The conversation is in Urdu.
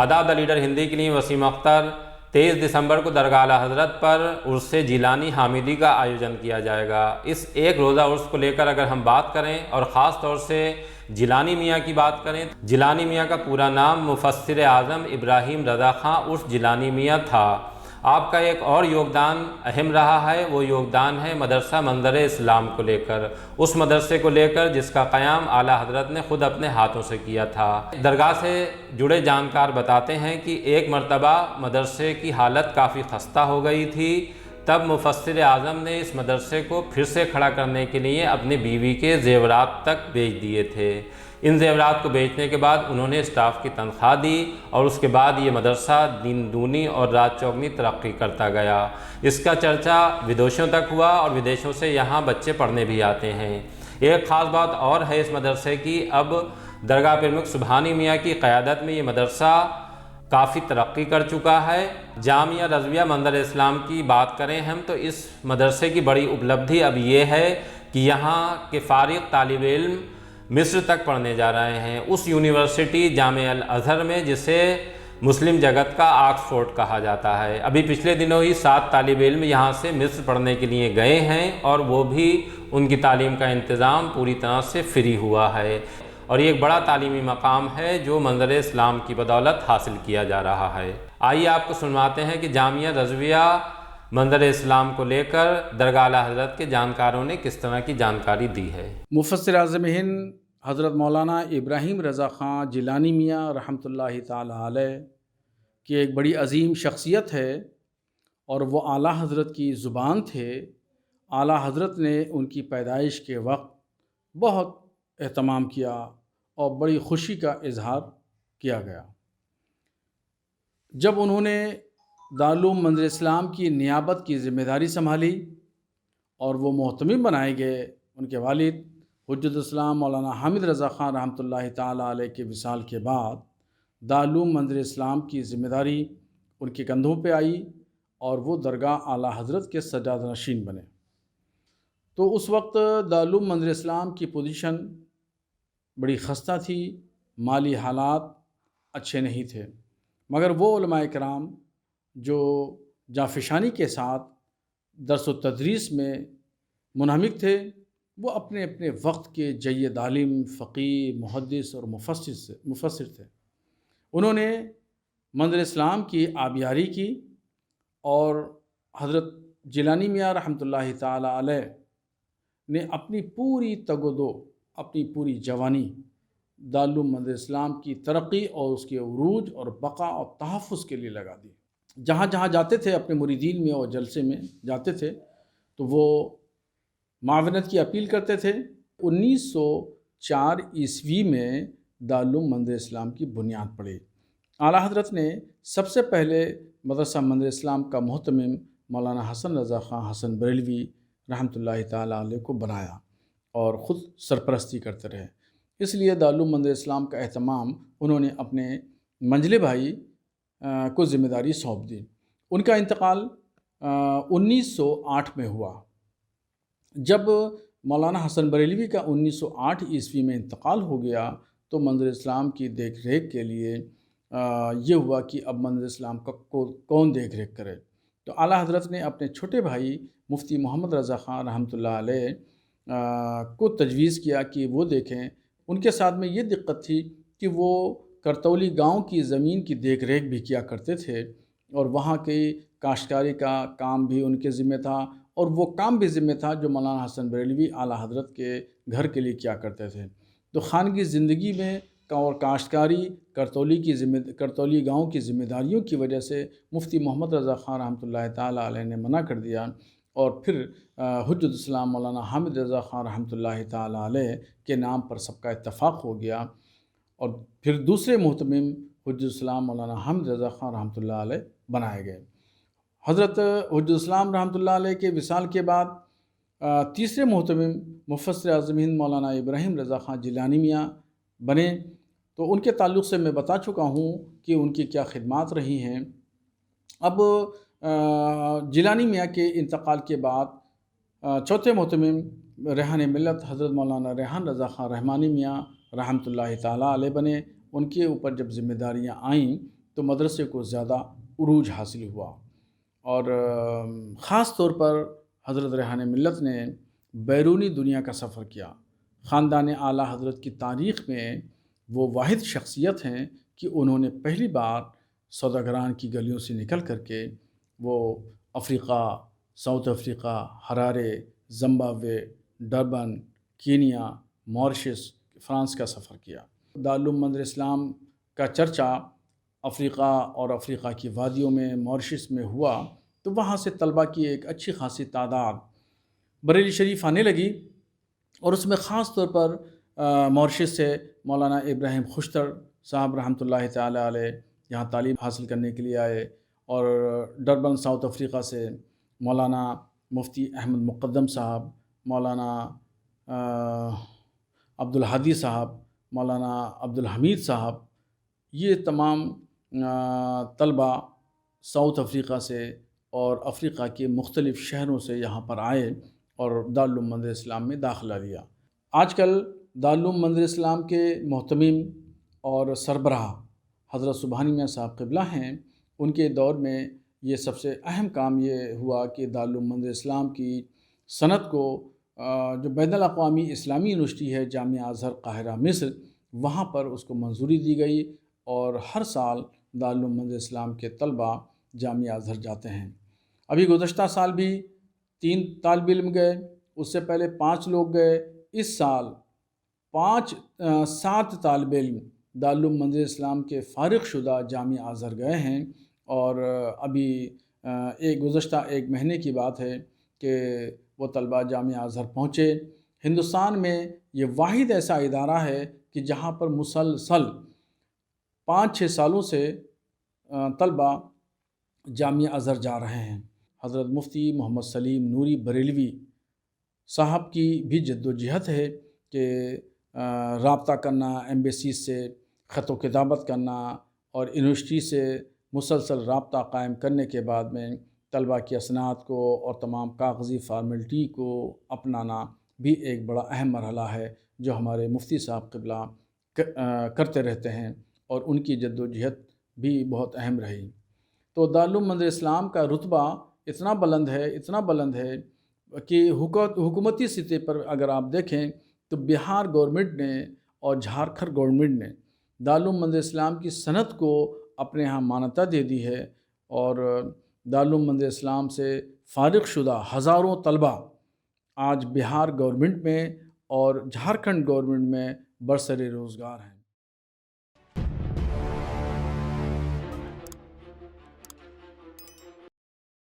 آداب دا لیڈر ہندی کے لیے وسیم اختر 23 دسمبر کو درگاہ اعلیٰ حضرت پر عرس جیلانی حامدی کا آیوجن کیا جائے گا۔ اس ایک روزہ عرس کو لے کر اگر ہم بات کریں اور خاص طور سے جیلانی میاں کی بات کریں، جیلانی میاں کا پورا نام مفسر اعظم ابراہیم رضا خان عرف جیلانی میاں تھا۔ آپ کا ایک اور یوگدان اہم رہا ہے، وہ یوگدان ہے مدرسہ منظر اسلام کو لے کر، اس مدرسے کو لے کر جس کا قیام اعلیٰ حضرت نے خود اپنے ہاتھوں سے کیا تھا۔ درگاہ سے جڑے جانکار بتاتے ہیں کہ ایک مرتبہ مدرسے کی حالت کافی خستہ ہو گئی تھی، تب مفسر اعظم نے اس مدرسے کو پھر سے کھڑا کرنے کے لیے اپنی بیوی کے زیورات تک بیچ دیے تھے۔ ان زیورات کو بیچنے کے بعد انہوں نے اسٹاف کی تنخواہ دی اور اس کے بعد یہ مدرسہ دن دونی اور رات چوگنی ترقی کرتا گیا۔ اس کا چرچا ودیشوں تک ہوا اور ودیشوں سے یہاں بچے پڑھنے بھی آتے ہیں۔ ایک خاص بات اور ہے اس مدرسے کی، اب درگاہ پرمکھ سبحانی میاں کی قیادت میں یہ مدرسہ کافی ترقی کر چکا ہے۔ جامعہ رضویہ منظر اسلام کی بات کریں ہم تو اس مدرسے کی بڑی اپلبدھی اب یہ ہے کہ یہاں کے فارغ طالب علم مصر تک پڑھنے جا رہے ہیں، اس یونیورسٹی جامعہ الازہر میں جسے مسلم جگت کا آکسفورڈ کہا جاتا ہے۔ ابھی پچھلے دنوں ہی 7 طالب علم یہاں سے مصر پڑھنے کے لیے گئے ہیں اور وہ بھی ان کی تعلیم کا انتظام پوری طرح سے فری ہوا ہے، اور یہ ایک بڑا تعلیمی مقام ہے جو منظر اسلام کی بدولت حاصل کیا جا رہا ہے۔ آئیے آپ کو سنواتے ہیں کہ جامعہ رضویہ منظر اسلام کو لے کر درگاہ اعلیٰ حضرت کے جانکاروں نے کس طرح کی جانکاری دی ہے۔ مفسر اعظم ہند حضرت مولانا ابراہیم رضا خان جیلانی میاں رحمۃ اللہ تعالیٰ علیہ کی ایک بڑی عظیم شخصیت ہے، اور وہ اعلیٰ حضرت کی زبان تھے۔ اعلیٰ حضرت نے ان کی پیدائش کے وقت بہت اہتمام کیا اور بڑی خوشی کا اظہار کیا گیا۔ جب انہوں نے دارالعلوم منظر اسلام کی نیابت کی ذمہ داری سنبھالی اور وہ محتمم بنائے گئے، ان کے والد حجت اسلام مولانا حامد رضا خان رحمۃ اللہ تعالیٰ علیہ کے وصال کے بعد دارالعلوم منظر اسلام کی ذمہ داری ان کے کندھوں پہ آئی اور وہ درگاہ اعلیٰ حضرت کے سجادہ نشین بنے۔ تو اس وقت دارالعلوم منظر اسلام کی پوزیشن بڑی خستہ تھی، مالی حالات اچھے نہیں تھے، مگر وہ علماء کرام جو جانفشانی کے ساتھ درس و تدریس میں منہمک تھے، وہ اپنے اپنے وقت کے جید عالم، فقیہ، محدث اور مفسر تھے۔ انہوں نے منظر اسلام کی آبیاری کی اور حضرت جیلانی میاں رحمۃ اللہ تعالیٰ علیہ نے اپنی پوری تگ و دو، اپنی پوری جوانی دارالعلوم منظر اسلام کی ترقی اور اس کے عروج اور بقا اور تحفظ کے لیے لگا دی۔ جہاں جہاں جاتے تھے اپنے مریدین میں اور جلسے میں جاتے تھے تو وہ معاونت کی اپیل کرتے تھے۔ 1904 عیسوی میں دارالعلوم منظر اسلام کی بنیاد پڑی۔ اعلیٰ حضرت نے سب سے پہلے مدرسہ منظر اسلام کا محتمم مولانا حسن رضا خان حسن بریلوی رحمۃ اللہ تعالیٰ علیہ کو بنایا اور خود سرپرستی کرتے رہے۔ اس لیے دارالعلوم منظر اسلام کا اہتمام انہوں نے اپنے منجلے بھائی کو ذمہ داری سونپ دی۔ ان کا انتقال 1908 میں ہوا۔ جب مولانا حسن بریلوی کا 1908 عیسوی میں انتقال ہو گیا تو منظر اسلام کی دیکھ ریکھ کے لیے یہ ہوا کہ اب منظر اسلام کا کون دیکھ ریکھ کرے، تو اعلیٰ حضرت نے اپنے چھوٹے بھائی مفتی محمد رضا خان رحمۃ اللہ علیہ کو تجویز کیا کہ وہ دیکھیں۔ ان کے ساتھ میں یہ دقت تھی کہ وہ کرتولی گاؤں کی زمین کی دیکھ ریکھ بھی کیا کرتے تھے اور وہاں کی کاشتکاری کا کام بھی ان کے ذمہ تھا، اور وہ کام بھی ذمہ تھا جو مولانا حسن بریلوی اعلیٰ حضرت کے گھر کے لیے کیا کرتے تھے۔ تو خانگی زندگی میں اور کاشتکاری کرتولی گاؤں کی ذمہ داریوں کی وجہ سے مفتی محمد رضا خان رحمۃ اللہ تعالیٰ علیہ نے منع کر دیا، اور پھر حجت اسلام مولانا حامد رضا خان رحمۃ اللہ تعالیٰ علیہ کے نام پر سب کا اتفاق ہو گیا، اور پھر دوسرے محتمم حجت اسلام مولانا حامد رضا خان رحمۃ اللہ علیہ بنائے گئے۔ حضرت حجت اسلام رحمۃ اللہ علیہ کے وصال کے بعد تیسرے محتمم مفسر اعظم ہند مولانا ابراہیم رضا خان جیلانی میاں بنے۔ تو ان کے تعلق سے میں بتا چکا ہوں کہ ان کی کیا خدمات رہی ہیں۔ اب جیلانی میاں کے انتقال کے بعد چوتھے محتمم ریحان ملت حضرت مولانا ریحان رضا خان رحمانی میاں رحمۃ اللہ تعالیٰ علیہ بنے۔ ان کے اوپر جب ذمہ داریاں آئیں تو مدرسے کو زیادہ عروج حاصل ہوا، اور خاص طور پر حضرت ریحان ملت نے بیرونی دنیا کا سفر کیا۔ خاندان اعلیٰ حضرت کی تاریخ میں وہ واحد شخصیت ہیں کہ انہوں نے پہلی بار سوداگران کی گلیوں سے نکل کر کے وہ افریقہ، ساؤتھ افریقہ، Harare, Zimbabwe, Durban, Kenya, Mauritius, France کا سفر کیا۔ دارالعلوم منظر اسلام کا چرچا افریقہ اور افریقہ کی وادیوں میں، ماریشس میں ہوا، تو وہاں سے طلبہ کی ایک اچھی خاصی تعداد بریلی شریف آنے لگی، اور اس میں خاص طور پر ماریشس سے مولانا ابراہیم خوشتر صاحب رحمۃ اللہ تعالی علیہ یہاں تعلیم حاصل کرنے کے لیے آئے، اور ڈربن ساؤتھ افریقہ سے مولانا مفتی احمد مقدم صاحب، مولانا عبدالحادی صاحب، مولانا عبدالحمید صاحب، یہ تمام طلبہ ساؤتھ افریقہ سے اور افریقہ کے مختلف شہروں سے یہاں پر آئے اور دارالعلوم منظر اسلام میں داخلہ لیا۔ آج کل دارالعلوم منظر اسلام کے محتمم اور سربراہ حضرت سبحانی میاں صاحب قبلہ ہیں۔ ان کے دور میں یہ سب سے اہم کام یہ ہوا کہ دارالعلوم منظر اسلام کی صنعت کو جو بین الاقوامی اسلامی یونیورسٹی ہے جامعہ ازہر قاہرہ مصر، وہاں پر اس کو منظوری دی گئی، اور ہر سال دارالعلوم منظر اسلام کے طلبہ جامعہ ازہر جاتے ہیں۔ ابھی گزشتہ سال بھی 3 طالب علم گئے، اس سے پہلے 5 لوگ گئے، اس سال 7 طالب علم دارالعلوم منظر اسلام کے فارغ شدہ جامعہ ازہر گئے ہیں، اور ابھی گزشتہ 1 مہینے کی بات ہے کہ وہ طلبہ جامعہ ازہر پہنچے۔ ہندوستان میں یہ واحد ایسا ادارہ ہے کہ جہاں پر مسلسل 5-6 سالوں سے طلبہ جامعہ ازہر جا رہے ہیں۔ حضرت مفتی محمد سلیم نوری بریلوی صاحب کی بھی جد و جہد ہے کہ رابطہ کرنا، ایمبیسیز سے خط و کتابت کرنا، اور یونیورسٹی سے مسلسل رابطہ قائم کرنے کے بعد میں طلبہ کی اسناد کو اور تمام کاغذی فارمیلٹی کو اپنانا بھی ایک بڑا اہم مرحلہ ہے، جو ہمارے مفتی صاحب قبلہ کرتے رہتے ہیں، اور ان کی جد و جہد بھی بہت اہم رہی۔ تو دارالعلوم منظر اسلام کا رتبہ اتنا بلند ہے کہ حکومتی سطح پر اگر آپ دیکھیں تو بہار گورنمنٹ نے اور جھارکھنڈ گورنمنٹ نے دارالعلوم منظر اسلام کی صنعت کو اپنے ہاں مانتا دے دی ہے، اور دارالعلوم منظر اسلام سے فارغ شدہ ہزاروں طلبہ آج بہار گورنمنٹ میں اور جھارکھنڈ گورنمنٹ میں برسر روزگار ہیں۔